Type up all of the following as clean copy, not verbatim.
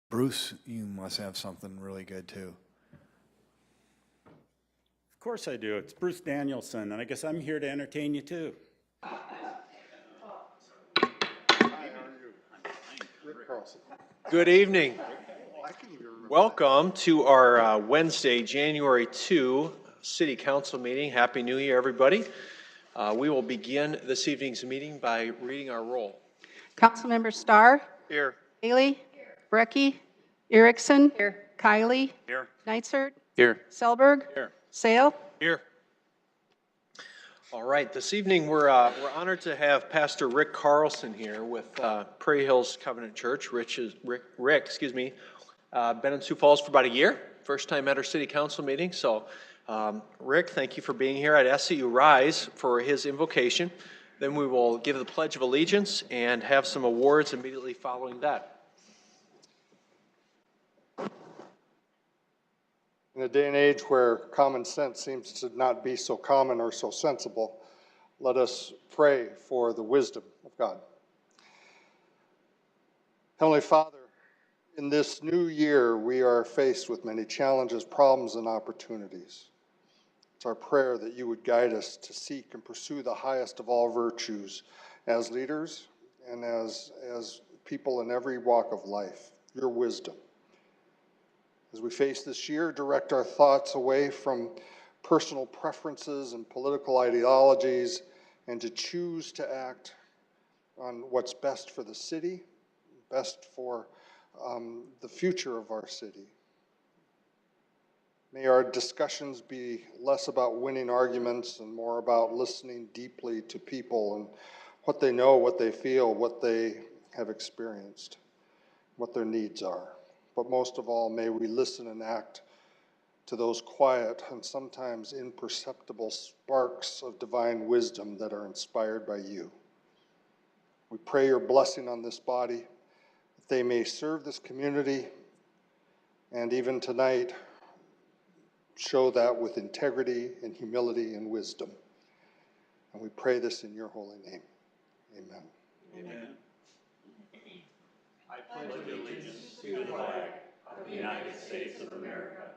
Bruce, you must have something really good too. Of course I do. It's Bruce Danielson, and I guess I'm here to entertain you too. Good evening. Welcome to our Wednesday, January 2 City Council meeting. Happy New Year, everybody. We will begin this evening's meeting by reading our roll. Councilmember Starr. Here. Haley. Brecky. Erickson. Here. Kiley. Here. Neitzer. Here. Selberg. Here. Sale. Here. All right, this evening we're honored to have Pastor Rick Carlson here with Prairie Hills Covenant Church. Rick, been in Sioux Falls for about a year. First time at our city council meeting. So, Rick, thank you for being here. I'd ask that you rise for his invocation. Then we will give the Pledge of Allegiance and have some awards immediately following that. In a day and age where common sense seems to not be so common or so sensible, let us pray for the wisdom of God. Heavenly Father, in this new year, we are faced with many challenges, problems, and opportunities. It's our prayer that you would guide us to seek and pursue the highest of all virtues as leaders and as people in every walk of life, your wisdom. As we face this year, direct our thoughts away from personal preferences and political ideologies and to choose to act on what's best for the city, best for the future of our city. May our discussions be less about winning arguments and more about listening deeply to people and what they know, what they feel, what they have experienced, what their needs are. But most of all, may we listen and act to those quiet and sometimes imperceptible sparks of divine wisdom that are inspired by you. We pray your blessing on this body, that they may serve this community, and even tonight, show that with integrity and humility and wisdom. And we pray this in your holy name. Amen. Amen. I pledge allegiance to the flag of the United States of America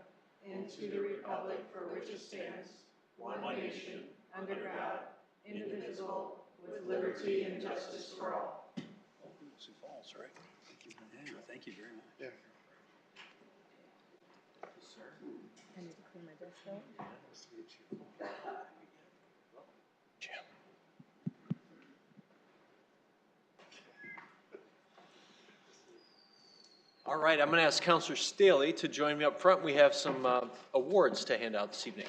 and to the republic for which it stands, one nation, under God, indivisible, with liberty and justice for all. Sioux Falls, right? Thank you very much. Yeah. I need to clear my desk out. All right, I'm going to ask Councilor Staley to join me up front. We have some awards to hand out this evening.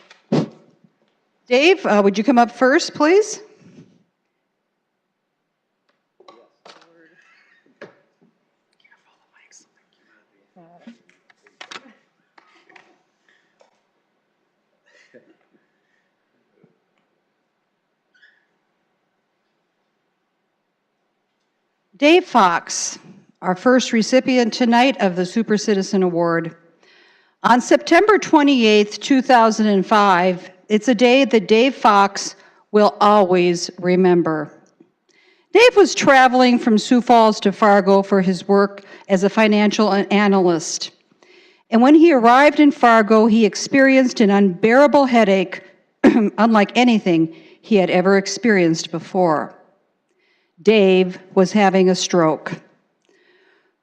Dave, would you come up first, please? Dave Fox, our first recipient tonight of the Super Citizen Award. On September 28th, 2005, it's a day that Dave Fox will always remember. Dave was traveling from Sioux Falls to Fargo for his work as a financial analyst. And when he arrived in Fargo, he experienced an unbearable headache, unlike anything he had ever experienced before. Dave was having a stroke.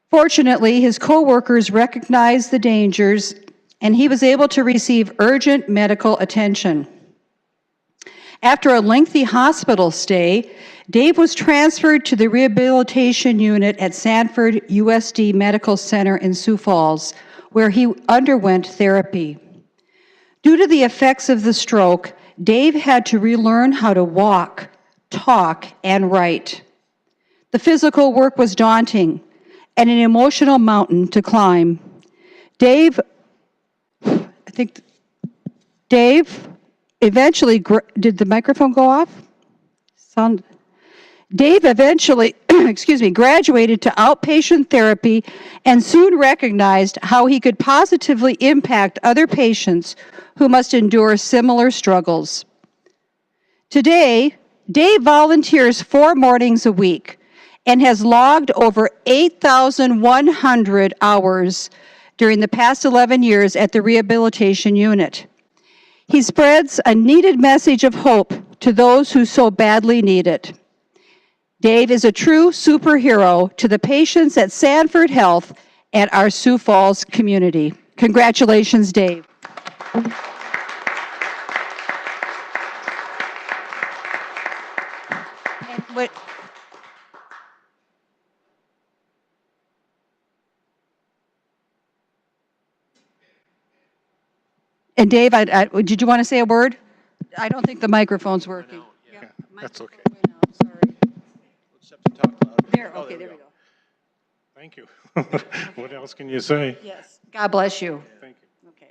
Fortunately, his co-workers recognized the dangers, and he was able to receive urgent medical attention. After a lengthy hospital stay, Dave was transferred to the rehabilitation unit at Sanford USD Medical Center in Sioux Falls, where he underwent therapy. Due to the effects of the stroke, Dave had to relearn how to walk, talk, and write. The physical work was daunting and an emotional mountain to climb. Dave eventually, did the microphone go off? Dave eventually, graduated to outpatient therapy and soon recognized how he could positively impact other patients who must endure similar struggles. Today, Dave volunteers 4 mornings a week and has logged over 8,100 hours during the past 11 years at the rehabilitation unit. He spreads a needed message of hope to those who so badly need it. Dave is a true superhero to the patients at Sanford Health and our Sioux Falls community. Congratulations, Dave. And Dave, did you want to say a word? I don't think the microphone's working. Yeah, that's okay. Sorry. Just have to talk louder. There, Oh, okay, we there we go. go. Thank you. What else can you say? Yes. God bless you. Thank you. Okay.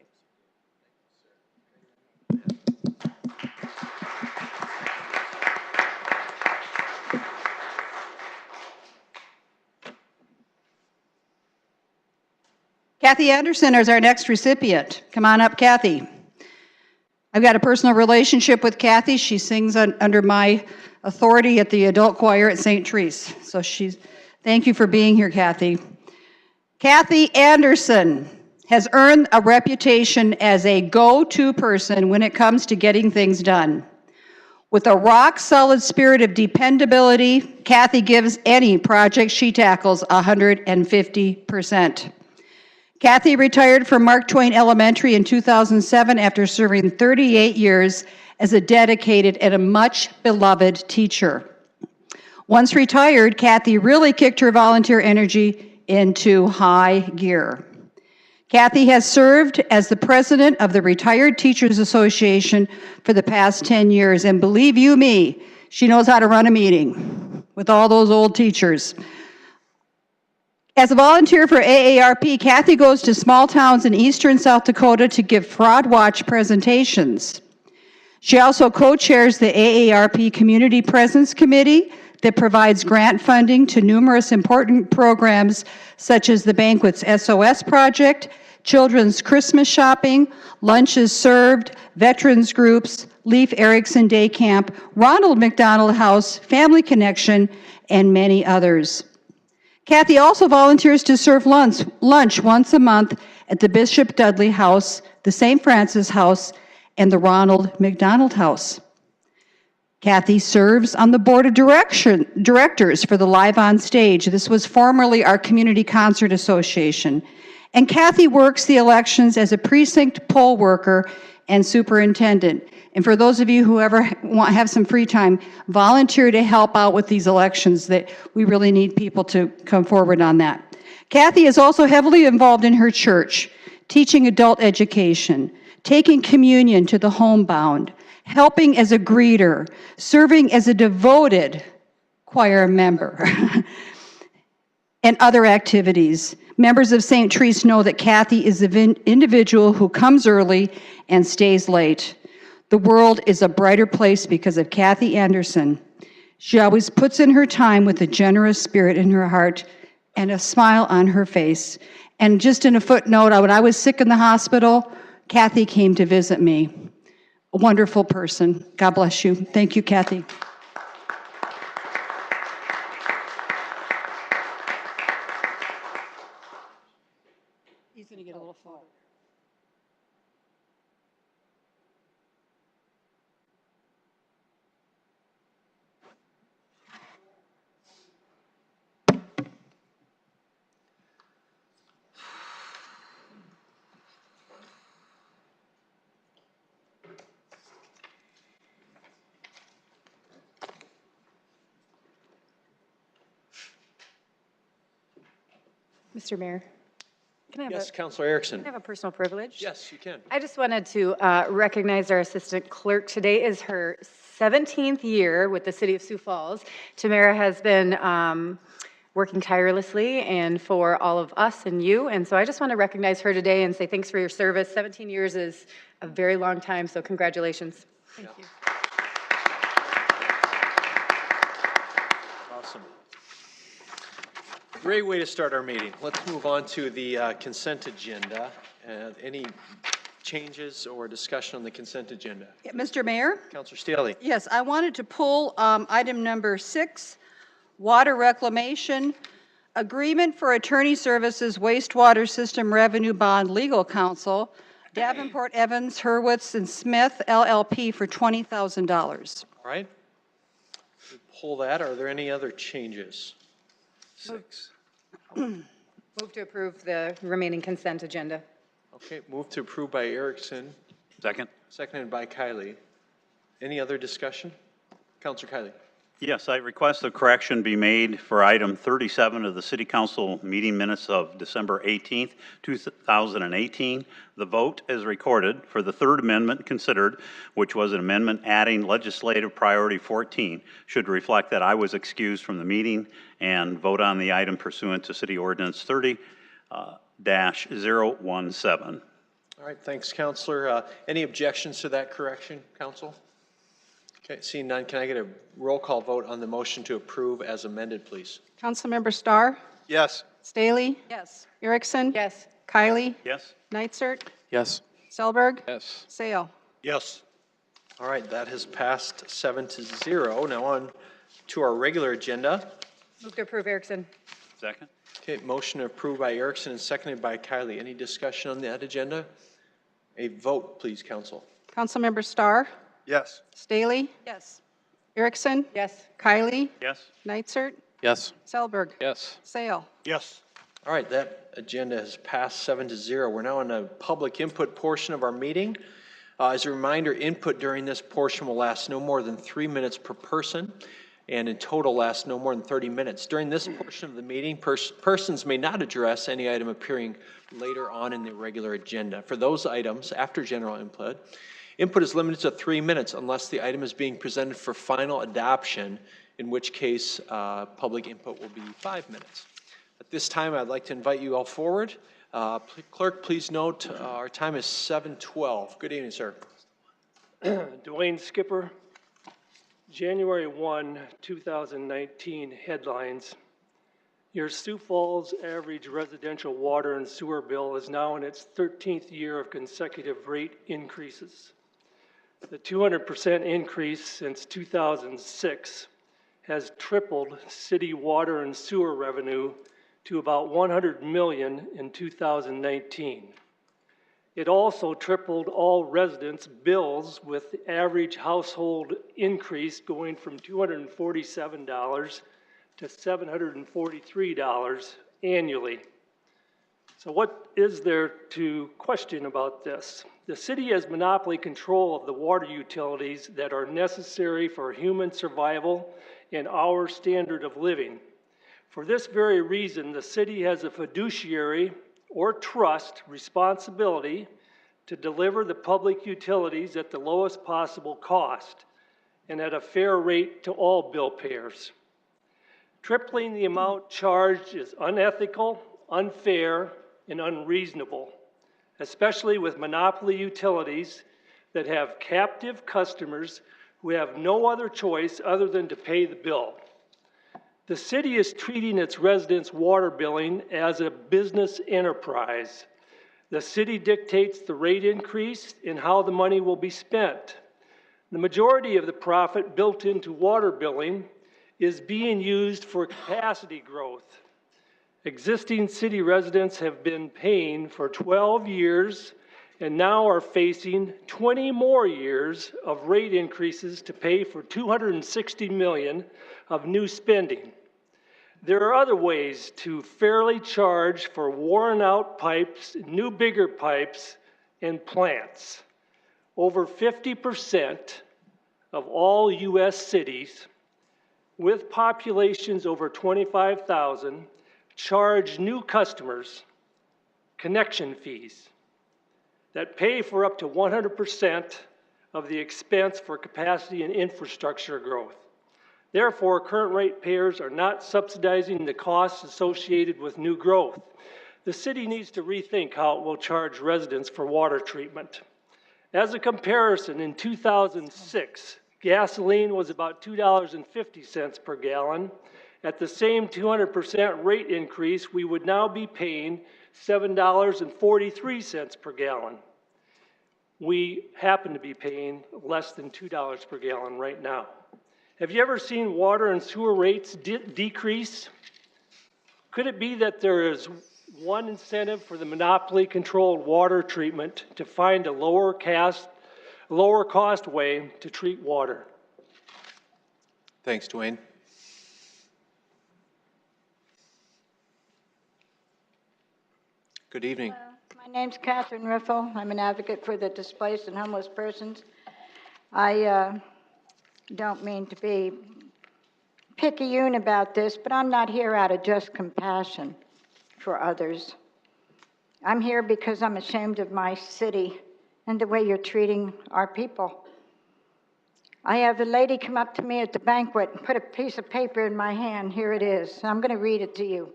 Kathy Anderson is our next recipient. Come on up, Kathy. I've got a personal relationship with Kathy. She sings under my authority at the adult choir at St. Therese. So thank you for being here, Kathy. Kathy Anderson has earned a reputation as a go-to person when it comes to getting things done. With a rock-solid spirit of dependability, Kathy gives any project she tackles 150%. Kathy retired from Mark Twain Elementary in 2007 after serving 38 years as a dedicated and a much-beloved teacher. Once retired, Kathy really kicked her volunteer energy into high gear. Kathy has served as the president of the Retired Teachers Association for the past 10 years, and believe you me, she knows how to run a meeting with all those old teachers. As a volunteer for AARP, Kathy goes to small towns in eastern South Dakota to give Fraud Watch presentations. She also co-chairs the AARP Community Presence Committee that provides grant funding to numerous important programs such as the Banquets SOS Project, Children's Christmas Shopping, Lunches Served, Veterans Groups, Leif Erikson Day Camp, Ronald McDonald House, Family Connection, and many others. Kathy also volunteers to serve lunch once a month at the Bishop Dudley House, the St. Francis House, and the Ronald McDonald House. Kathy serves on the board of directors for the Live on Stage. This was formerly our Community Concert Association. And Kathy works the elections as a precinct poll worker and superintendent. And for those of you who ever have some free time, volunteer to help out with these elections. That we really need people to come forward on that. Kathy is also heavily involved in her church, teaching adult education, taking communion to the homebound, helping as a greeter, serving as a devoted choir member, and other activities. Members of St. Therese know that Kathy is an individual who comes early and stays late. The world is a brighter place because of Kathy Anderson. She always puts in her time with a generous spirit in her heart and a smile on her face. And just in a footnote, when I was sick in the hospital, Kathy came to visit me. A wonderful person. God bless you. Thank you, Kathy. He's going to get a little forward. Mr. Mayor, can I have, Yes, Councilor Erickson. can I have a personal privilege? Yes, you can. I just wanted to recognize our assistant clerk. Today is her 17th year with the city of Sioux Falls. Tamara has been working tirelessly and for all of us and you, and so I just want to recognize her today and say thanks for your service. 17 years is a very long time, so congratulations. Thank you. Awesome. Great way to start our meeting. Let's move on to the consent agenda. Any changes or discussion on the consent agenda? Mr. Mayor? Councilor Staley. Yes, I wanted to pull item number 6, Water Reclamation, Agreement for Attorney Services Wastewater System Revenue Bond Legal Counsel, Davenport, Evans, Hurwitz, and Smith, LLP, for $20,000. All right. We pull that. Are there any other changes? 6. Move to approve the remaining consent agenda. Okay, move to approve by Erickson, Second? seconded by Kylie. Any other discussion? Counselor Kylie. Yes, I request a correction be made for item 37 of the City Council meeting minutes of December 18th, 2018. The vote is recorded for the third amendment considered, which was an amendment adding legislative priority 14, should reflect that I was excused from the meeting and vote on the item pursuant to City Ordinance 30-017. All right, thanks, Counselor. Any objections to that correction, Council? Okay, seeing none, can I get a roll call vote on the motion to approve as amended, please? Councilmember Starr, Yes. Staley, Yes. Erickson, Yes. Kylie, Yes? Nitzert, Yes. Selberg, Yes. Sale. Yes. All right, that has passed 7-0. Now on to our regular agenda. Move to approve Erickson. Second? Okay, motion approved by Erickson and seconded by Kylie. Any discussion on that agenda? A vote, please, Council. Councilmember Starr, Yes. Staley, Yes. Erickson, Yes. Kylie, Yes? Nitzert, Yes. Selberg, Yes. Sale. Yes. All right, that agenda has passed 7-0. We're now in the public input portion of our meeting. As a reminder, input during this portion will last no more than 3 minutes per person, and in total last no more than 30 minutes. During this portion of the meeting, persons may not address any item appearing later on in the regular agenda. For those items after general input, input is limited to 3 minutes unless the item is being presented for final adoption, in which case public input will be 5 minutes. At this time, I'd like to invite you all forward. Clerk, please note our time is 7:12. Good evening, sir. Dwayne Skipper, January 1, 2019 headlines. Your Sioux Falls average residential water and sewer bill is now in its 13th year of consecutive rate increases. The 200% increase since 2006 has tripled city water and sewer revenue to about $100 million in 2019. It also tripled all residents' bills, with the average household increase going from $247 to $743 annually. So what is there to question about this? The city has monopoly control of the water utilities that are necessary for human survival and our standard of living. For this very reason, the city has a fiduciary or trust responsibility to deliver the public utilities at the lowest possible cost and at a fair rate to all bill payers. Tripling the amount charged is unethical, unfair, and unreasonable, especially with monopoly utilities that have captive customers who have no other choice other than to pay the bill. The city is treating its residents' water billing as a business enterprise. The city dictates the rate increase and how the money will be spent. The majority of the profit built into water billing is being used for capacity growth. Existing city residents have been paying for 12 years and now are facing 20 more years of rate increases to pay for $260 million of new spending. There are other ways to fairly charge for worn-out pipes, new bigger pipes, and plants. Over 50% of all U.S. cities with populations over 25,000 charge new customers connection fees that pay for up to 100% of the expense for capacity and infrastructure growth. Therefore, current ratepayers are not subsidizing the costs associated with new growth. The city needs to rethink how it will charge residents for water treatment. As a comparison, in 2006, gasoline was about $2.50 per gallon. At the same 200% rate increase, we would now be paying $7.43 per gallon. We happen to be paying less than $2 per gallon right now. Have you ever seen water and sewer rates decrease? Could it be that there is one incentive for the monopoly-controlled water treatment to find a lower cost way to treat water? Thanks, Dwayne. Good evening. My name's Catherine Riffle. I'm an advocate for the displaced and homeless persons. I don't mean to be picayune about this, but I'm not here out of just compassion for others. I'm here because I'm ashamed of my city and the way you're treating our people. I have a lady come up to me at the banquet and put a piece of paper in my hand. Here it is. I'm going to read it to you.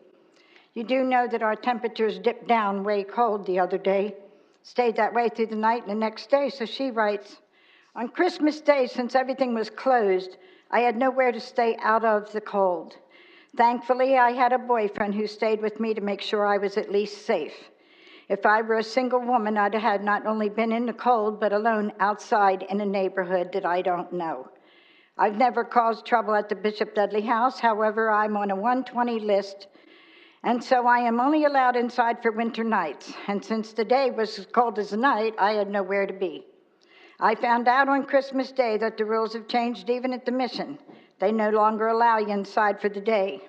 You do know that our temperatures dipped down way cold the other day, stayed that way through the night and the next day. So she writes, on Christmas Day, since everything was closed, I had nowhere to stay out of the cold. Thankfully, I had a boyfriend who stayed with me to make sure I was at least safe. If I were a single woman, I'd have had not only been in the cold, but alone outside in a neighborhood that I don't know. I've never caused trouble at the Bishop Dudley house. However, I'm on a 120 list, and so I am only allowed inside for winter nights. And since the day was as cold as the night, I had nowhere to be. I found out on Christmas Day that the rules have changed even at the mission. They no longer allow you inside for the day.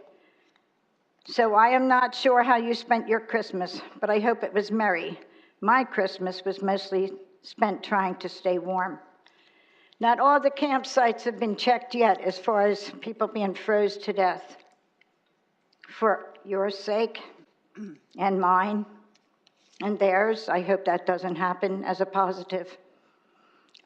So I am not sure how you spent your Christmas, but I hope it was merry. My Christmas was mostly spent trying to stay warm. Not all the campsites have been checked yet as far as people being froze to death. For your sake and mine and theirs, I hope that doesn't happen as a positive.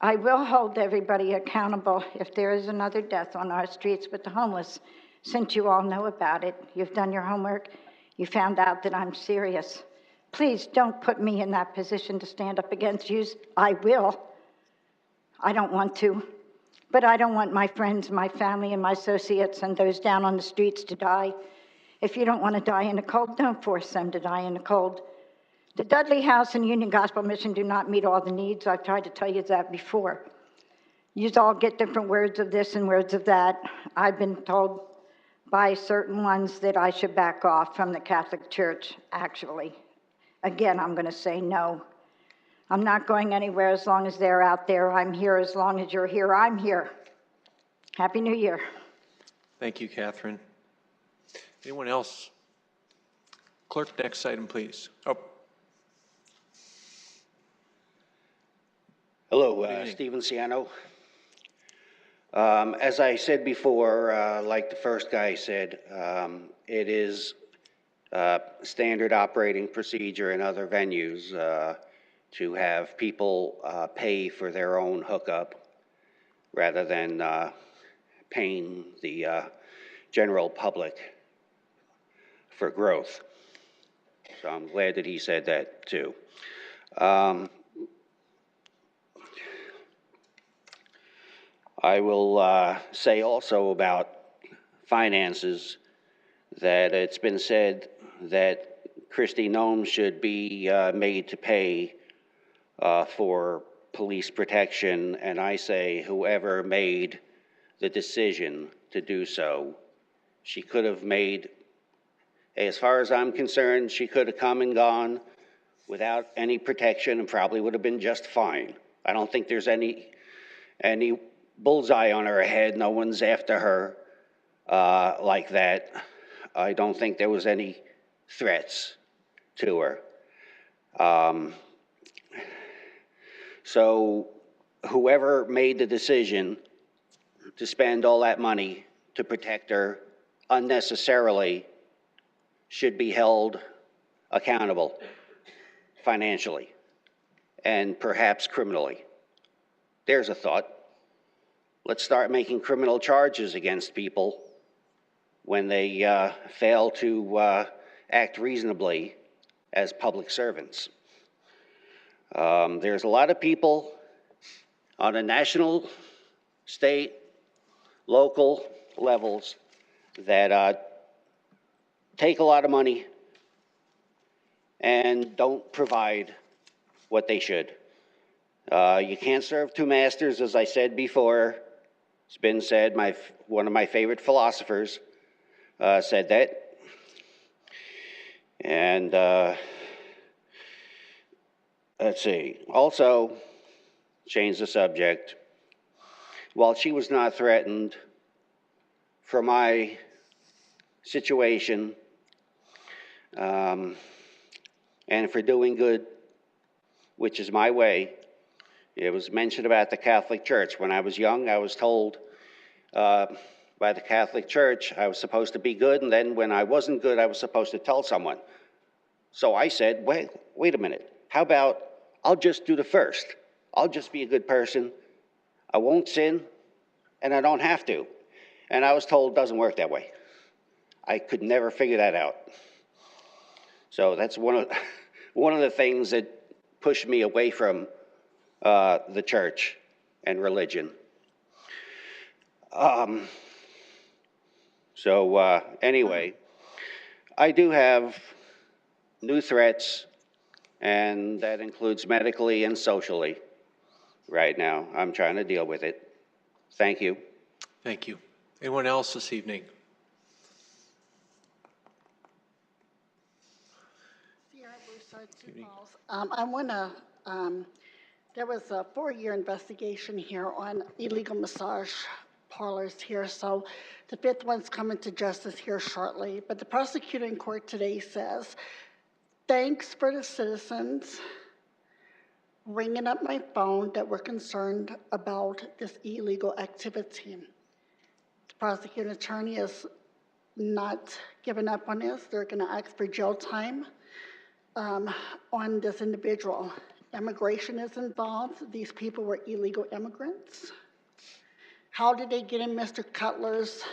I will hold everybody accountable if there is another death on our streets with the homeless, since you all know about it. You've done your homework. You found out that I'm serious. Please don't put me in that position to stand up against you. I will. I don't want to. But I don't want my friends, my family, and my associates and those down on the streets to die. If you don't want to die in the cold, don't force them to die in the cold. The Dudley House and Union Gospel Mission do not meet all the needs. I've tried to tell you that before. You all get different words of this and words of that. I've been told by certain ones that I should back off from the Catholic Church, actually. Again, I'm going to say no. I'm not going anywhere as long as they're out there. I'm here as long as you're here. I'm here. Happy New Year. Thank you, Catherine. Anyone else? Clerk, next item, please. Oh. Hello, Stephen Ciano. As I said before, like the first guy said, it is standard operating procedure in other venues to have people pay for their own hookup rather than paying the general public for growth. So I'm glad that he said that too. I will say also about finances that it's been said that Kristi Noem should be made to pay for police protection, and I say whoever made the decision to do so, she could have made, as far as I'm concerned, she could have come and gone without any protection and probably would have been just fine. I don't think there's any bullseye on her head. No one's after her like that. I don't think there was any threats to her. So whoever made the decision to spend all that money to protect her unnecessarily should be held accountable financially and perhaps criminally. There's a thought. Let's start making criminal charges against people when they fail to act reasonably as public servants. There's a lot of people on a national, state, local levels that take a lot of money and don't provide what they should. You can't serve two masters, as I said before. It's been said, one of my favorite philosophers said that. And let's see, also, change the subject. While she was not threatened for my situation and for doing good, which is my way, it was mentioned about the Catholic Church. When I was young, I was told by the Catholic Church I was supposed to be good, and then when I wasn't good, I was supposed to tell someone. So I said, wait a minute, how about I'll just do the first. I'll just be a good person. I won't sin, and I don't have to. And I was told it doesn't work that way. I could never figure that out. So that's one of the things that pushed me away from the church and religion. Anyway, I do have new threats, and that includes medically and socially right now. I'm trying to deal with it. Thank you. Thank you. Anyone else this evening? I want to, there was a 4-year investigation here on illegal massage parlors here, so the 5th one's coming to justice here shortly. But the prosecutor in court today says, thanks for the citizens ringing up my phone that were concerned about this illegal activity. The prosecuting attorney is not giving up on this. They're going to ask for jail time on this individual. Immigration is involved. These people were illegal immigrants. How did they get in Mr. Cutler's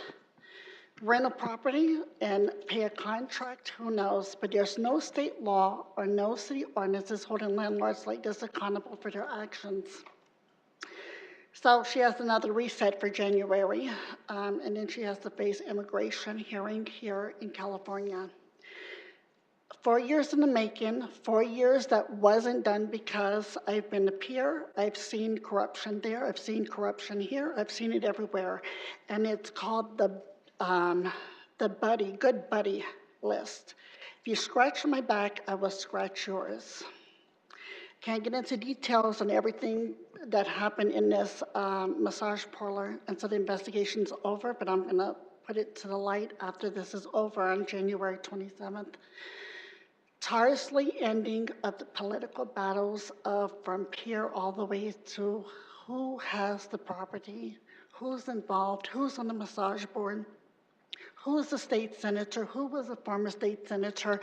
rental property and pay a contract? Who knows? But there's no state law or no city ordinances holding landlords like this accountable for their actions. So she has another reset for January, and then she has to face immigration hearing here in California. 4 years in the making, 4 years that wasn't done because I've been a peer. I've seen corruption there. I've seen corruption here. I've seen it everywhere. And it's called the good buddy list. If you scratch my back, I will scratch yours. Can't get into details on everything that happened in this massage parlor until the investigation's over, but I'm going to put it to the light after this is over on January 27th. Tirelessly ending of the political battles from peer all the way to who has the property, who's involved, who's on the massage board, who's the state senator, who was a former state senator.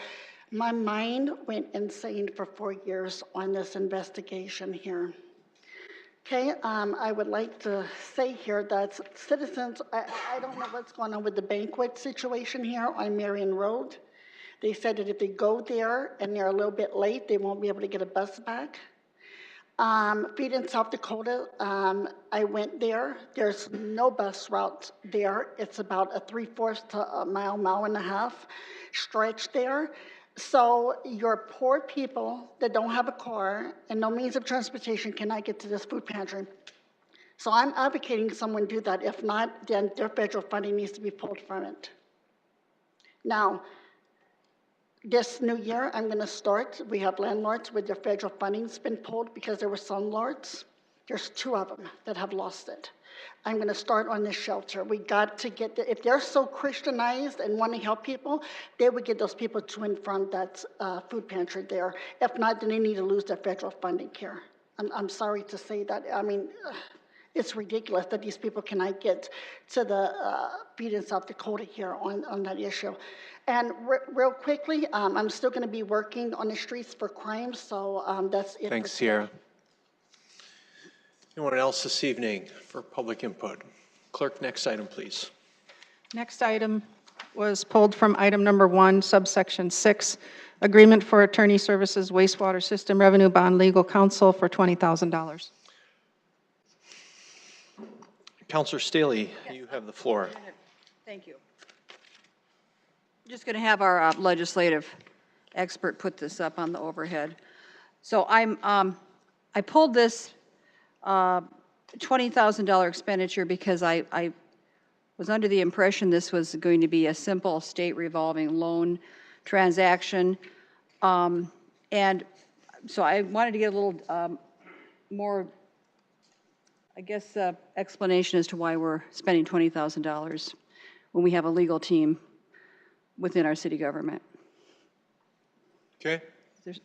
My mind went insane for 4 years on this investigation here. Okay, I would like to say here that citizens, I don't know what's going on with the banquet situation here on Marion Road. They said that if they go there and they're a little bit late, they won't be able to get a bus back. Feed in South Dakota, I went there. There's no bus route there. It's about a 3/4 to a mile and a half stretch there. So your poor people that don't have a car and no means of transportation cannot get to this food pantry. So I'm advocating someone do that. If not, then their federal funding needs to be pulled from it. Now, this new year, I'm going to start. We have landlords with their federal funding's been pulled because there were some lords. There's 2 of them that have lost it. I'm going to start on this shelter. We got to get, if they're so Christianized and want to help people, they would get those people to and from that food pantry there. If not, then they need to lose their federal funding here. I'm sorry to say that. I mean, it's ridiculous that these people cannot get to the feed in South Dakota here on that issue. And real quickly, I'm still going to be working on the streets for crime, so that's it. Thanks, Sierra. Anyone else this evening for public input? Clerk, next item, please. Next item was pulled from item number 1, subsection 6, agreement for attorney services, wastewater system revenue bond, legal counsel for $20,000. Councilor Staley, you have the floor. Thank you. Just going to have our legislative expert put this up on the overhead. So I pulled this $20,000 expenditure because I was under the impression this was going to be a simple state revolving loan transaction. And so I wanted to get a little more, I guess, explanation as to why we're spending $20,000 when we have a legal team within our city government. Okay. There's-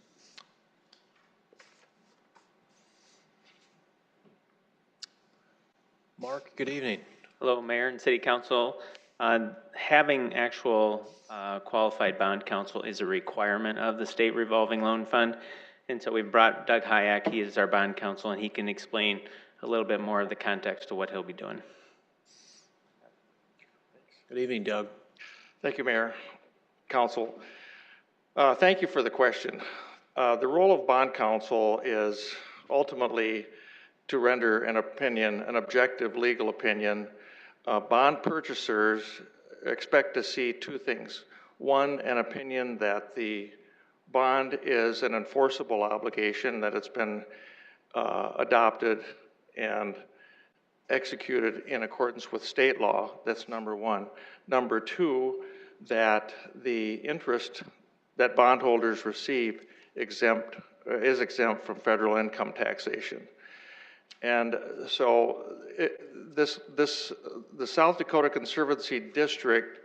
Mark, good evening. Hello, Mayor and City Council. Having actual qualified bond counsel is a requirement of the State Revolving Loan Fund. And so we brought Doug Hayek, he is our bond counsel, and he can explain a little bit more of the context to what he'll be doing. Good evening, Doug. Thank you, Mayor, Council. Thank you for the question. The role of bond counsel is ultimately to render an opinion, an objective legal opinion. Bond purchasers expect to see two things. One, an opinion that the bond is an enforceable obligation, that it's been adopted and executed in accordance with state law. That's number one. Number two, that the interest that bondholders receive is exempt from federal income taxation. And so the South Dakota Conservancy District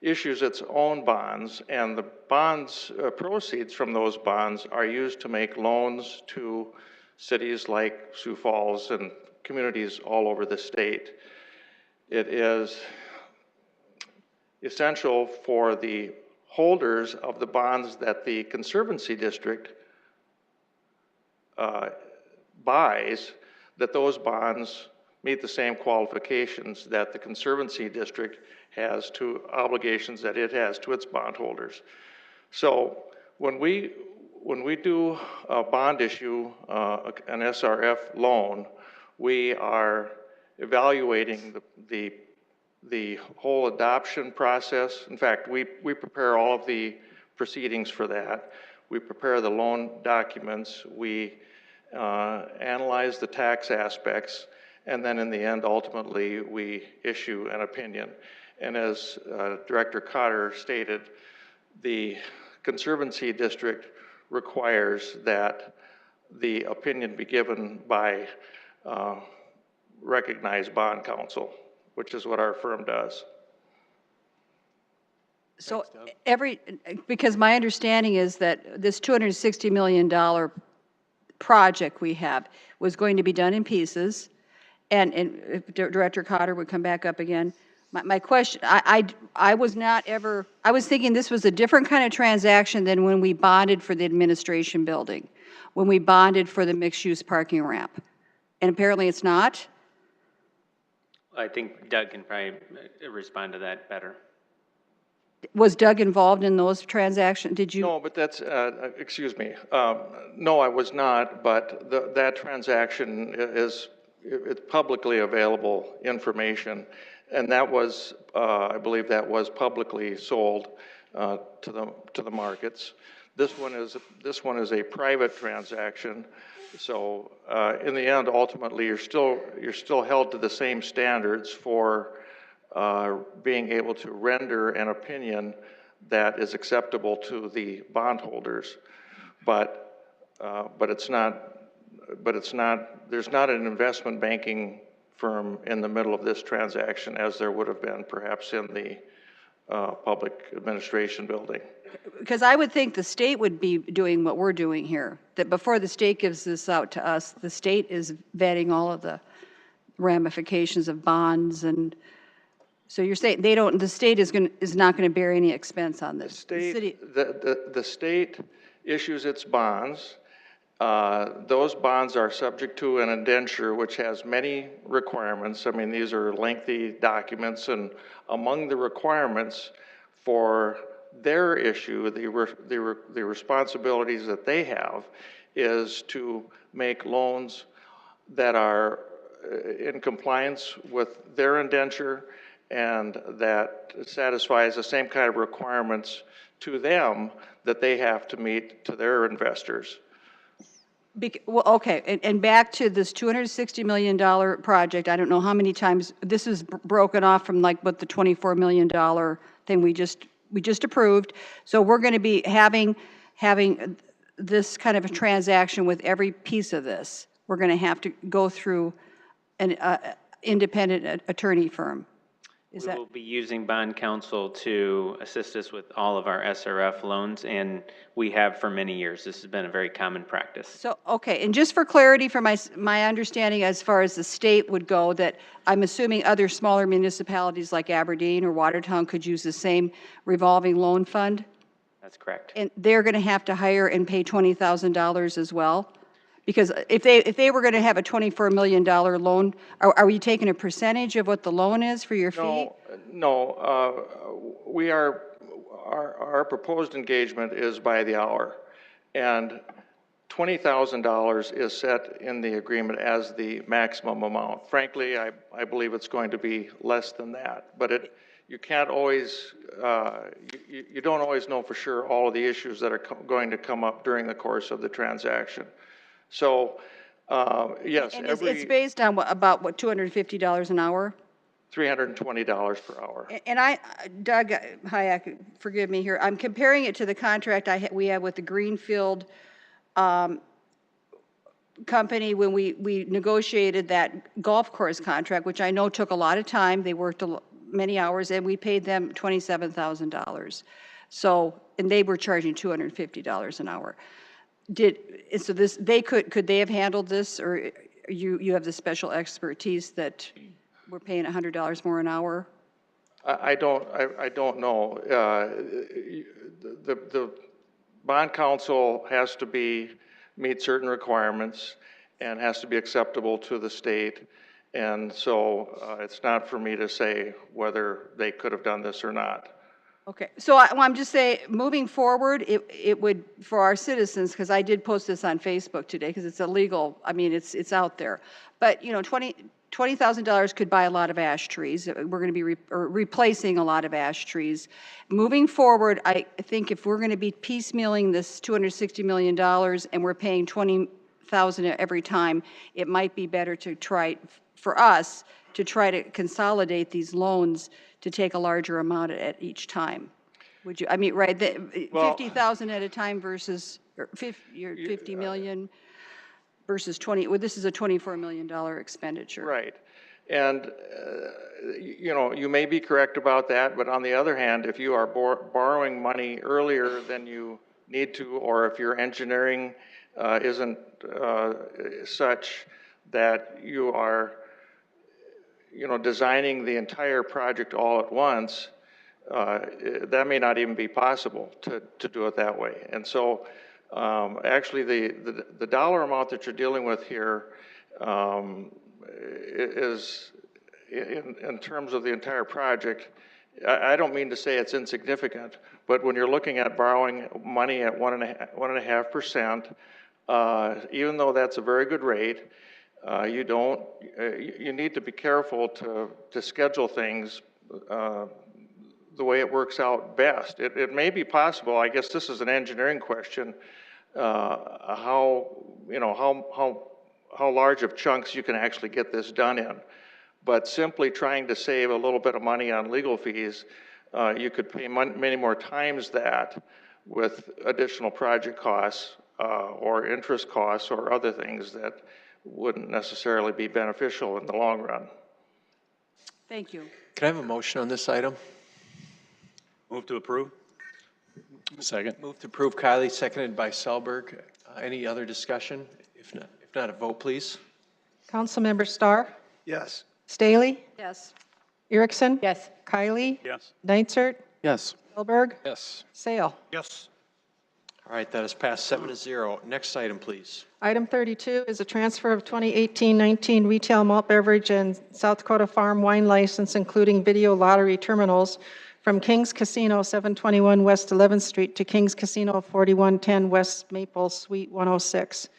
issues its own bonds, and the bonds, proceeds from those bonds are used to make loans to cities like Sioux Falls and communities all over the state. It is essential for the holders of the bonds that the Conservancy District buys, that those bonds meet the same qualifications that the Conservancy District has to obligations that it has to its bondholders. So when we do a bond issue, an SRF loan, we are evaluating the whole adoption process. In fact, we prepare all of the proceedings for that. We prepare the loan documents. We analyze the tax aspects, and then in the end, ultimately, we issue an opinion. And as Director Cotter stated, the Conservancy District requires that the opinion be given by recognized bond counsel, which is what our firm does. So because my understanding is that this $260 million project we have was going to be done in pieces, and if Director Cotter would come back up again. My question, I was not ever, I was thinking this was a different kind of transaction than when we bonded for the administration building, when we bonded for the mixed-use parking ramp. And apparently it's not? I think Doug can probably respond to that better. Was Doug involved in those transactions? Did you? No, but that's, excuse me. No, I was not, but that transaction is it's publicly available information. And that was, I believe that was publicly sold to the markets. This one is a private transaction. So in the end, ultimately, you're still held to the same standards for being able to render an opinion that is acceptable to the bondholders. But it's not. There's not an investment banking firm in the middle of this transaction as there would have been perhaps in the public administration building. Because I would think the state would be doing what we're doing here, that before the state gives this out to us, the state is vetting all of the ramifications of bonds. And so you're saying the state is not going to bear any expense on this? The state issues its bonds. Those bonds are subject to an indenture which has many requirements. I mean, these are lengthy documents, and among the requirements for their issue, the responsibilities that they have is to make loans that are in compliance with their indenture and that satisfies the same kind of requirements to them that they have to meet to their investors. Well, okay, and back to this $260 million project, I don't know how many times, this is broken off from like what the $24 million thing we just approved. So we're going to be having this kind of a transaction with every piece of this. We're going to have to go through an independent attorney firm. Is We that? will be using bond counsel to assist us with all of our SRF loans, and we have for many years. This has been a very common practice. So, okay, and just for clarity for my understanding as far as the state would go, that I'm assuming other smaller municipalities like Aberdeen or Watertown could use the same revolving loan fund? That's correct. And they're going to have to hire and pay $20,000 as well? Because if they were going to have a $24 million loan, are we taking a percentage of what the loan is for your fee? No, our proposed engagement is by the hour. And $20,000 is set in the agreement as the maximum amount. Frankly, I believe it's going to be less than that. But you can't always, you don't always know for sure all of the issues that are going to come up during the course of the transaction. So, yes. And it's based on about $250 an hour? $320 per hour. And Doug Hayek, forgive me here, I'm comparing it to the contract we had with the Greenfield company when we negotiated that golf course contract, which I know took a lot of time. They worked many hours, and we paid them $27,000. So, and they were charging $250 an hour. So could they have handled this, or you have the special expertise that we're paying $100 more an hour? I don't know. The bond counsel has to meet certain requirements and has to be acceptable to the state. And so it's not for me to say whether they could have done this or not. Okay, so I'm just saying, moving forward, it would, for our citizens, because I did post this on Facebook today, because it's illegal, I mean, it's out there. But, you know, $20,000 could buy a lot of ash trees. We're going to be replacing a lot of ash trees. Moving forward, I think if we're going to be piecemealing this $260 million and we're paying $20,000 every time, it might be better to try, for us, to try to consolidate these loans to take a larger amount at each time. Would you, I mean, right, 50,000 at a time versus 50 million versus 20, well, this is a $24 million expenditure. Right. And, you know, you may be correct about that, but on the other hand, if you are borrowing money earlier than you need to, or if your engineering isn't such that you are, you know, designing the entire project all at once, that may not even be possible to do it that way. And so actually the dollar amount that you're dealing with here is, in terms of the entire project, I don't mean to say it's insignificant, but when you're looking at borrowing money at 1.5%, even though that's a very good rate, you need to be careful to schedule things the way it works out best. It may be possible, I guess this is an engineering question, how large of chunks you can actually get this done in. But simply trying to save a little bit of money on legal fees, you could pay many more times that with additional project costs or interest costs or other things that wouldn't necessarily be beneficial in the long run. Thank you. Can I have a motion on this item? Move to approve. Second. Move to approve, Kylie, seconded by Selberg. Any other discussion? If not, a vote, please. Councilmember Starr? Yes. Staley? Yes. Erickson? Yes. Kylie? Yes. Nitzert? Yes. Selberg? Yes. Sale. Yes. All right, that is passed 7-0. Next item, please. Item 32 is a transfer of 2018-19 retail malt beverage and South Dakota Farm wine license, including video lottery terminals, from King's Casino, 721 West 11th Street, to King's Casino, 4110 West Maple, Suite 106.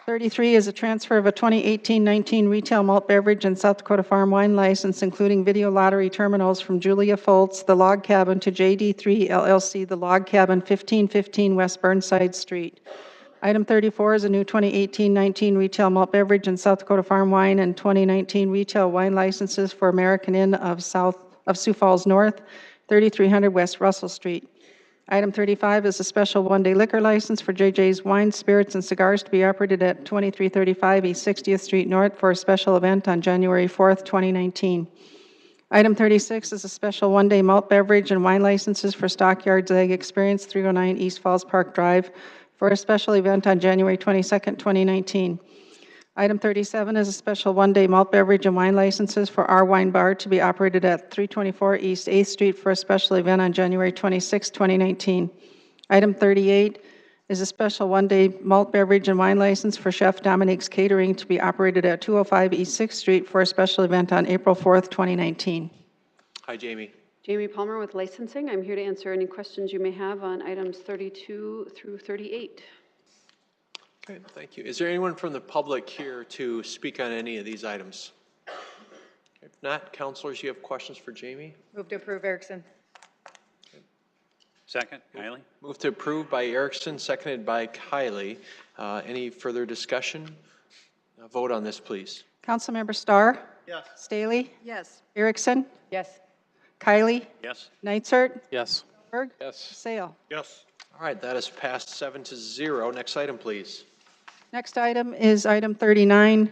33 is a transfer of a 2018-19 retail malt beverage and South Dakota Farm wine license, including video lottery terminals, from Julia Foltz, The Log Cabin, to JD3 LLC, The Log Cabin, 1515 West Burnside Street. Item 34 is a new 2018-19 retail malt beverage and South Dakota farm wine and 2019 retail wine licenses for American Inn of Sioux Falls North, 3300 West Russell Street. Item 35 is a special one-day liquor license for JJ's Wine, Spirits, and Cigars to be operated at 2335 East 60th Street North for a special event on January 4th, 2019. Item 36 is a special one-day malt beverage and wine licenses for Stockyards Egg Experience, 309 East Falls Park Drive, for a special event on January 22nd, 2019. Item 37 is a special one-day malt beverage and wine licenses for Our Wine Bar to be operated at 324 East 8th Street for a special event on January 26, 2019. Item 38 is a special one-day malt beverage and wine license for Chef Dominique's Catering to be operated at 205 East 6th Street for a special event on April 4th, 2019. Hi, Jamie. Jamie Palmer with licensing. I'm here to answer any questions you may have on items 32 through 38. Okay, thank you. Is there anyone from the public here to speak on any of these items? If not, counselors, you have questions for Jamie? Move to approve, Erickson. Second, Kylie? Move to approve by Erickson, seconded by Kylie. Any further discussion? Vote on this, please. Councilmember Starr? Yes. Staley? Yes. Erickson? Yes. Kylie? Yes. Nitzert? Yes. Berg? Yes. Sale. Yes. All right, that is passed 7-0. Next item, please. Next item is item 39,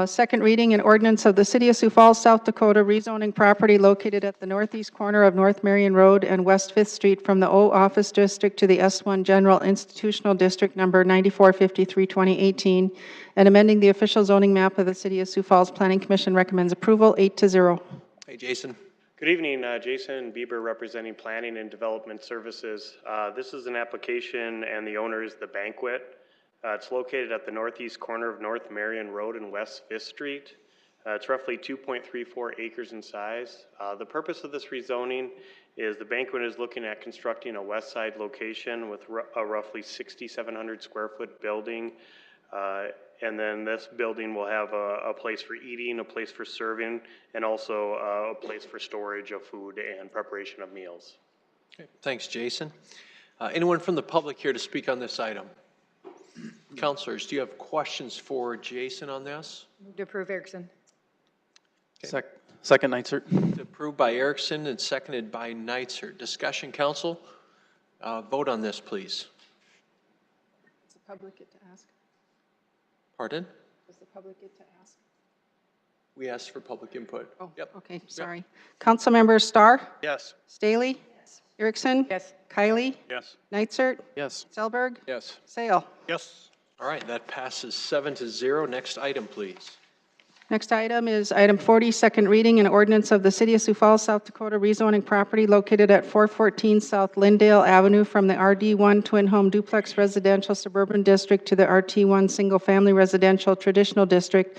second reading and ordinance of the City of Sioux Falls, South Dakota, rezoning property located at the northeast corner of North Marion Road and West 5th Street from the O Office District to the S1 General Institutional District number 9453-2018, and amending the official zoning map of the City of Sioux Falls. Planning Commission recommends approval 8-0. Hey, Jason. Good evening, Jason Bieber representing Planning and Development Services. This is an application and the owner is The Banquet. It's located at the northeast corner of North Marion Road and West 5th Street. It's roughly 2.34 acres in size. The purpose of this rezoning is The Banquet is looking at constructing a west side location with a roughly 6,700 square foot building. And then this building will have a place for eating, a place for serving, and also a place for storage of food and preparation of meals. Okay, thanks, Jason. Anyone from the public here to speak on this item? Counselors, do you have questions for Jason on this? Move to approve, Erickson. Okay. Second, Nitzert. Approved by Erickson and seconded by Neitzer. Discussion, council? Vote on this, please. Does the public get to ask? Pardon? Does the public get to ask? We asked for public input. Oh, yep. Okay, sorry. Councilmember Starr? Yes. Staley? Yes. Erickson? Yes. Kylie? Yes. Nitzert? Yes. Selberg? Yes. Sale. Yes. All right, that passes 7-0. Next item, please. Next item is item 40, second reading and ordinance of the City of Sioux Falls, South Dakota, rezoning property located at 414 South Lindale Avenue from the RD1 Twin Home Duplex Residential Suburban District to the RT1 Single Family Residential Traditional District,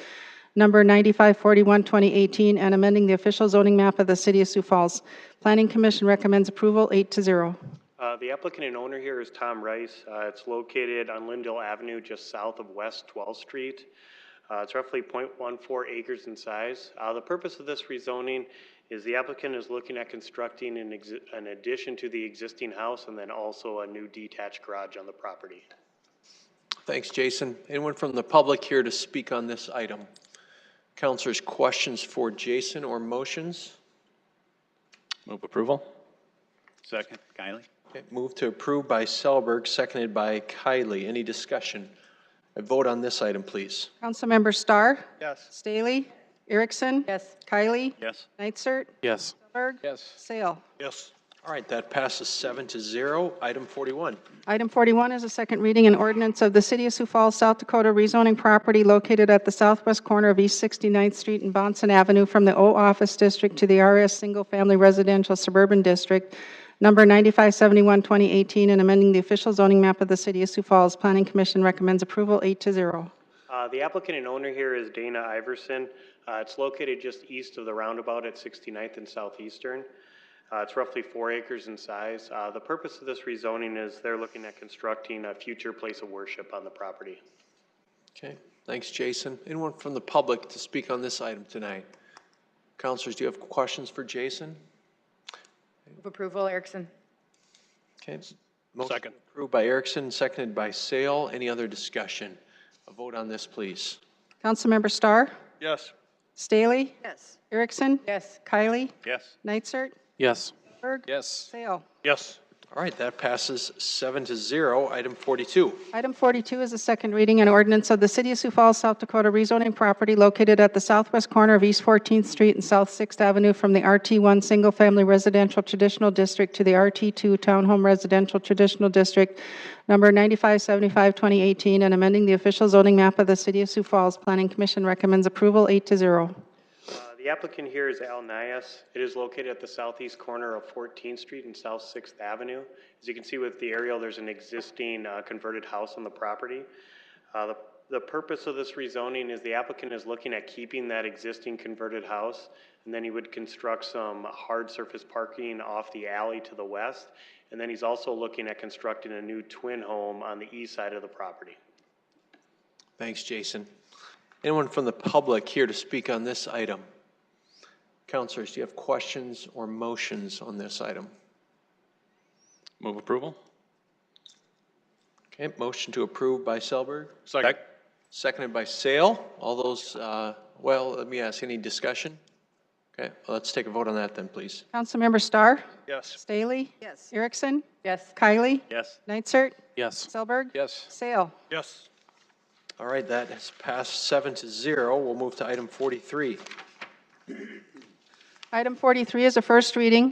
number 9541-2018, and amending the official zoning map of the City of Sioux Falls. Planning Commission recommends approval 8-0. The applicant and owner here is Tom Rice. It's located on Lindale Avenue, just south of West 12th Street. It's roughly 0.14 acres in size. The purpose of this rezoning is the applicant is looking at constructing an addition to the existing house and then also a new detached garage on the property. Thanks, Jason. Anyone from the public here to speak on this item? Counselors, questions for Jason or motions? Move approval. Second, Kylie? Okay, move to approve by Selberg, seconded by Kylie. Any discussion? A vote on this item, please. Councilmember Starr? Yes. Staley? Erickson? Yes. Kylie? Yes. Nitzert? Yes. Selberg? Yes. Sale. Yes. All right, that passes 7-0. Item 41. Item 41 is a second reading and ordinance of the City of Sioux Falls, South Dakota, rezoning property located at the southwest corner of East 69th Street and Bonson Avenue from the O Office District to the RS Single Family Residential Suburban District, number 9571-2018, and amending the official zoning map of the City of Sioux Falls. Planning Commission recommends approval 8-0. The applicant and owner here is Dana Iverson. It's located just east of the roundabout at 69th and Southeastern. It's roughly 4 acres in size. The purpose of this rezoning is they're looking at constructing a future place of worship on the property. Okay, thanks, Jason. Anyone from the public to speak on this item tonight? Counselors, do you have questions for Jason? Move approval, Erickson. Okay, Motion approved by Erickson, seconded by Sale. Any other discussion? A vote on this, please. Councilmember Starr? Yes. Staley? Yes. Erickson? Yes. Kylie? Yes. Nitzert? Yes. Berg? Yes. Sale? Yes. All right, that passes 7-0. Item 42. Item 42 is a second reading and ordinance of the City of Sioux Falls, South Dakota rezoning property located at the southwest corner of East 14th Street and South 6th Avenue from the RT1 Single Family Residential Traditional District to the RT2 Townhome Residential Traditional District, number 9575-2018, and amending the official zoning map of the City of Sioux Falls. Planning Commission recommends approval 8-0. The applicant here is Al Nias. It is located at the southeast corner of 14th Street and South 6th Avenue. As you can see with the aerial, there's an existing converted house on the property. The purpose of this rezoning is the applicant is looking at keeping that existing converted house, and then he would construct some hard surface parking off the alley to the west, and then he's also looking at constructing a new twin home on the east side of the property. Thanks, Jason. Anyone from the public here to speak on this item? Councilors, do you have questions or motions on this item? Move approval. Okay, motion to approve by Selberg. Second. Seconded by Sale. All those, well, let me ask, any discussion? Okay, well, let's take a vote on that then, please. Councilmember Starr? Yes. Staley? Yes. Erickson? Yes. Kylie? Yes. Nitzert? Yes. Selberg? Yes. Sale? Yes. All right, that has passed 7-0. We'll move to item 43. Item 43 is a first reading,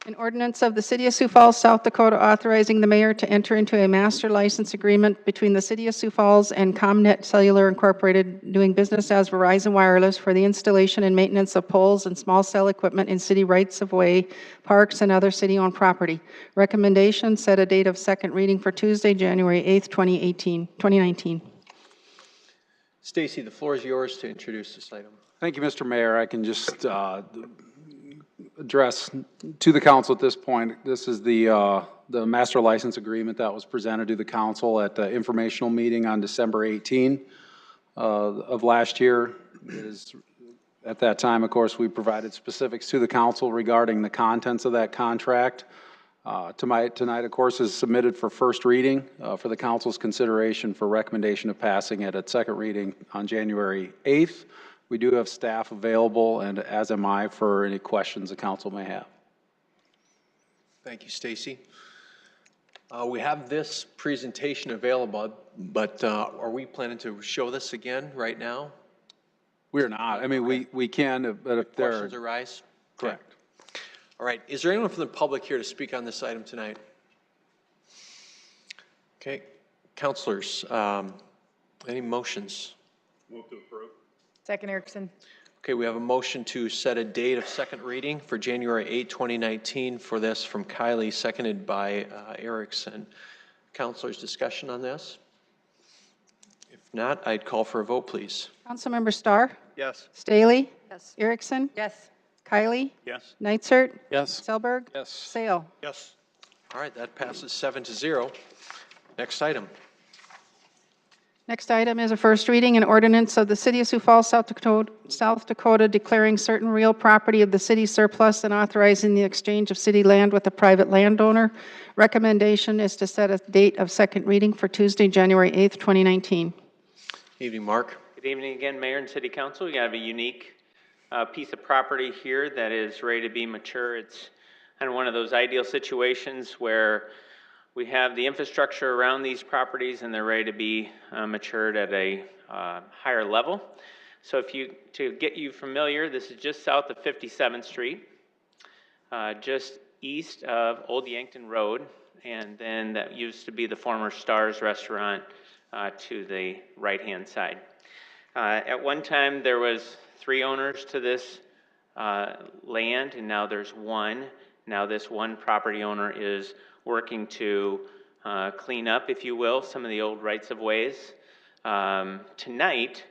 an ordinance of the City of Sioux Falls, South Dakota, authorizing the mayor to enter into a master license agreement between the City of Sioux Falls and ComNet Cellular Incorporated, doing business as Verizon Wireless, for the installation and maintenance of poles and small cell equipment in city rights-of-way, parks, and other city-owned property. Recommendation, set a date of second reading for Tuesday, January 8th, 2019. Stacy, the floor is yours to introduce this item. Thank you, Mr. Mayor. I can just address to the council at this point. This is the master license agreement that was presented to the council at the informational meeting on December 18 of last year. At that time, of course, we provided specifics to the council regarding the contents of that contract. Tonight, of course, is submitted for first reading for the council's consideration for recommendation of passing it at second reading on January 8th. We do have staff available, and as am I, for any questions the council may have. Thank you, Stacy. We have this presentation available, but are we planning to show this again right now? We're not. I mean, we can, but if there Questions arise? Correct. Okay. All right. Is there anyone from the public here to speak on this item tonight? Okay. Councilors, any motions? Move to approve. Second, Erickson. Okay, we have a motion to set a date of second reading for January 8, 2019 for this from Kylie, seconded by Erickson. Councilors, discussion on this? If not, I'd call for a vote, please. Councilmember Starr? Yes. Staley? Yes. Erickson? Yes. Kylie? Yes. Nitzert? Yes. Selberg? Yes. Sale? Yes. All right, that passes 7-0. Next item. Next item is a first reading, an ordinance of the City of Sioux Falls, South Dakota, declaring certain real property of the city surplus and authorizing the exchange of city land with a private landowner. Recommendation is to set a date of second reading for Tuesday, January 8th, 2019. Evening, Mark. Good evening again, Mayor and City Council. We have a unique piece of property here that is ready to be mature. It's kind of one of those ideal situations where we have the infrastructure around these properties and they're ready to be matured at a higher level. So to get you familiar, this is just south of 57th Street, just east of Old Yankton Road, and then that used to be the former Stars Restaurant to the right-hand side. At one time, there was 3 owners to this land, and now there's 1. Now this one property owner is working to clean up, if you will, some of the old rights-of-ways. Tonight,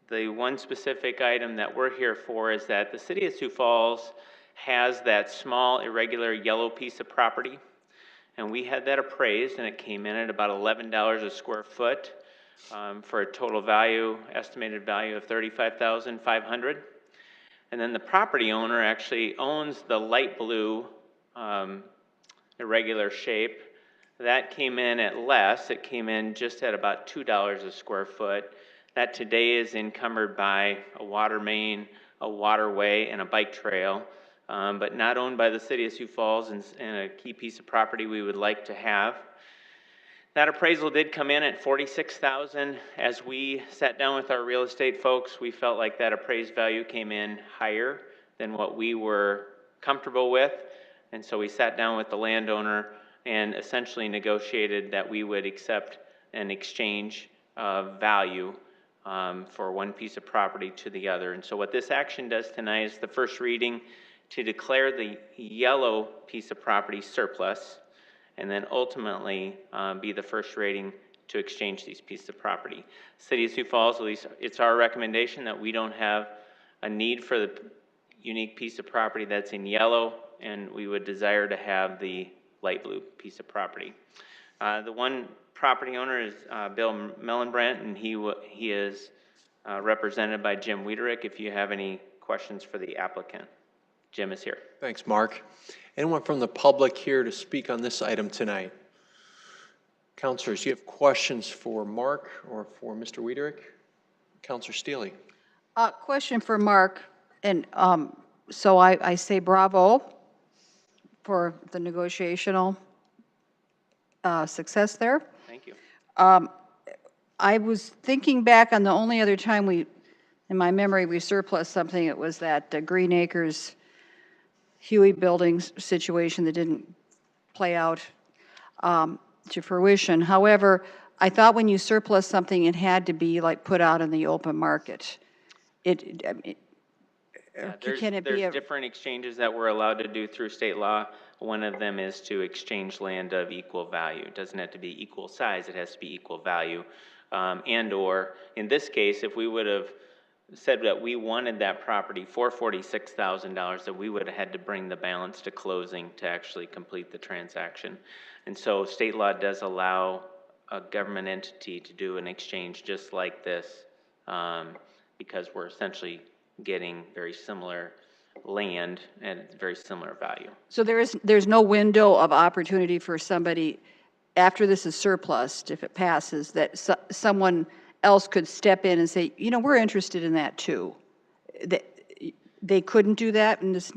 the one specific item that we're here for is that the City of Sioux Falls has that small, irregular yellow piece of property, and we had that appraised, and it came in at about $11 a square foot for a total value, estimated value of $35,500. And then the property owner actually owns the light blue irregular shape That came in at less. It came in just at about $2 a square foot. That today is encumbered by a water main, a waterway, and a bike trail, but not owned by the city of Sioux Falls, and a key piece of property we would like to have. That appraisal did come in at $46,000. As we sat down with our real estate folks, we felt like that appraised value came in higher than what we were comfortable with. And so we sat down with the landowner and essentially negotiated that we would accept an exchange of value for one piece of property to the other. And so what this action does tonight is the first reading to declare the yellow piece of property surplus, and then ultimately be the first reading to exchange these pieces of property. City of Sioux Falls, at least it's our recommendation that we don't have a need for the unique piece of property that's in yellow, and we would desire to have the light blue piece of property. The one property owner is Bill Mellenbrandt, and he is represented by Jim Wiederick. If you have any questions for the applicant, Jim is here. Thanks, Mark. Anyone from the public here to speak on this item tonight? Councilors, you have questions for Mark or for Mr. Wiederick? Councilor Steele. Question for Mark, and so I say bravo for the negotiational success there. Thank you. I was thinking back on the only other time in my memory, we surplus something. It was that Green Acres Huey Buildings situation that didn't play out to fruition. However, I thought when you surplus something, it had to be like put out in the open market. Can it be there's different exchanges that we're allowed to do through state law. One of them is to exchange land of equal value. It doesn't have to be equal size, it has to be equal value. And or, in this case, if we would have said that we wanted that property for $46,000, that we would have had to bring the balance to closing to actually complete the transaction. And so state law does allow a government entity to do an exchange just like this, because we're essentially getting very similar land and very similar value. So there's no window of opportunity for somebody, after this is surplused, if it passes, that someone else could step in and say, you know, we're interested in that too. They couldn't do that in this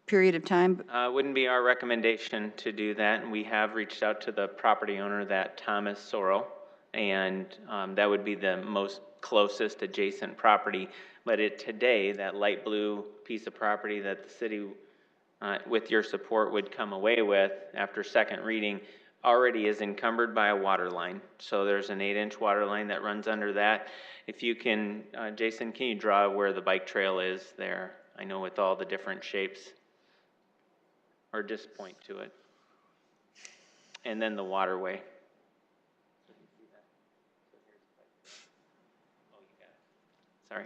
period of time? Wouldn't be our recommendation to do that, and we have reached out to the property owner, that Thomas Sorrell, and that would be the most closest adjacent property. But today, that light blue piece of property that the city, with your support, would come away with after second reading already is encumbered by a water line. So there's an 8-inch water line that runs under that. If you can, Jason, can you draw where the bike trail is there? I know with all the different shapes. Or just point to it. And then the waterway. Sorry.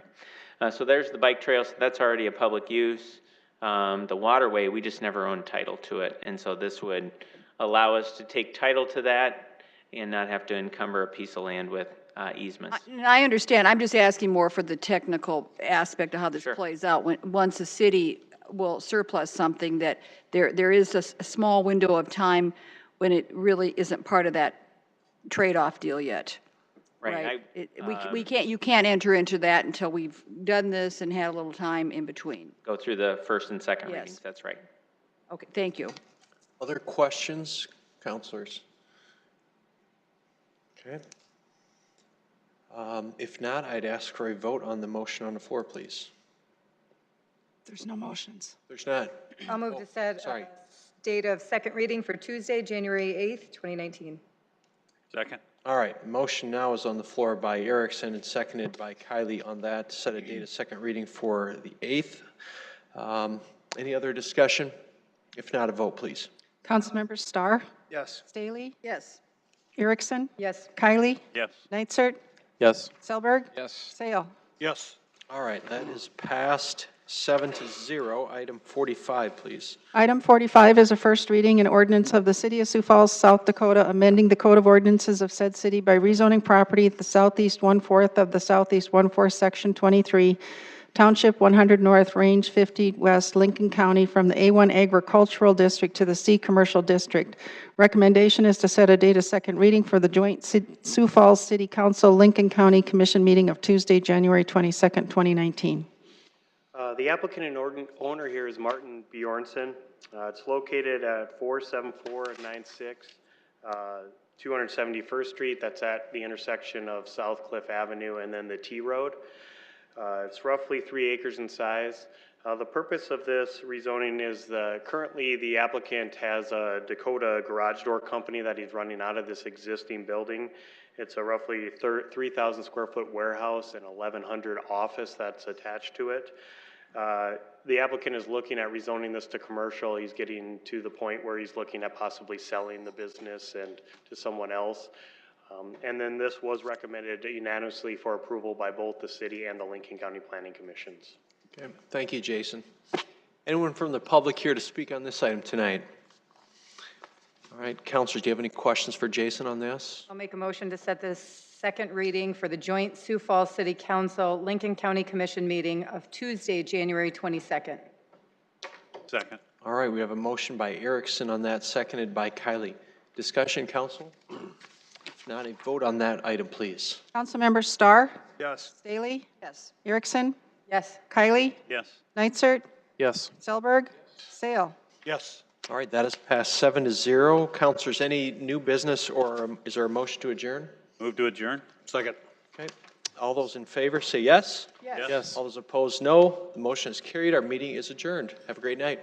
So there's the bike trail, so that's already a public use. The waterway, we just never owned title to it, and so this would allow us to take title to that and not have to encumber a piece of land with easements. I understand. I'm just asking more for the technical aspect of how this Sure. plays out. Once a city will surplus something, that there is a small window of time when it really isn't part of that trade-off deal yet. Right. You can't enter into that until we've done this and had a little time in between. Go through the first and second Yes. readings, that's right. Okay, thank you. Other questions, councilors? Okay. If not, I'd ask for a vote on the motion on the floor, please. There's no motions. There's not. I'll move to set sorry. date of second reading for Tuesday, January 8th, 2019. Second. All right, motion now is on the floor by Erickson and seconded by Kylie on that, to set a date of second reading for the 8th. Any other discussion? If not, a vote, please. Councilmember Starr? Yes. Staley? Yes. Erickson? Yes. Kylie? Yes. Nitzert? Yes. Selberg? Yes. Sale? Yes. All right, that is passed 7-0. Item 45, please. Item 45 is a first reading, an ordinance of the City of Sioux Falls, South Dakota, amending the Code of Ordinances of said city by rezoning property at the southeast 1/4 of the southeast 1/4, Section 23, Township 100 North, Range 50 West, Lincoln County, from the A1 Agricultural District to the C Commercial District. Recommendation is to set a date of second reading for the joint Sioux Falls City Council Lincoln County Commission meeting of Tuesday, January 22nd, 2019. The applicant and owner here is Martin Bjornson. It's located at 47496 271st Street. That's at the intersection of South Cliff Avenue and then the T Road. It's roughly 3 acres in size. The purpose of this rezoning is currently the applicant has a Dakota garage door company that he's running out of this existing building. It's a roughly 3,000 square foot warehouse and 1,100 office that's attached to it. The applicant is looking at rezoning this to commercial. He's getting to the point where he's looking at possibly selling the business and to someone else. And then this was recommended unanimously for approval by both the city and the Lincoln County Planning Commissions. Okay, thank you, Jason. Anyone from the public here to speak on this item tonight? All right, councilors, do you have any questions for Jason on this? I'll make a motion to set this second reading for the joint Sioux Falls City Council Lincoln County Commission meeting of Tuesday, January 22nd. Second. All right, we have a motion by Erickson on that, seconded by Kylie. Discussion, council? If not, a vote on that item, please. Councilmember Starr? Yes. Staley? Yes. Erickson? Yes. Kylie? Yes. Nitzert? Yes. Selberg? Sale? Yes. All right, that is passed 7-0. Councilors, any new business or is there a motion to adjourn? Move to adjourn. Second. Okay. All those in favor say yes. Yes. Yes. All those opposed, no. The motion is carried. Our meeting is adjourned. Have a great night.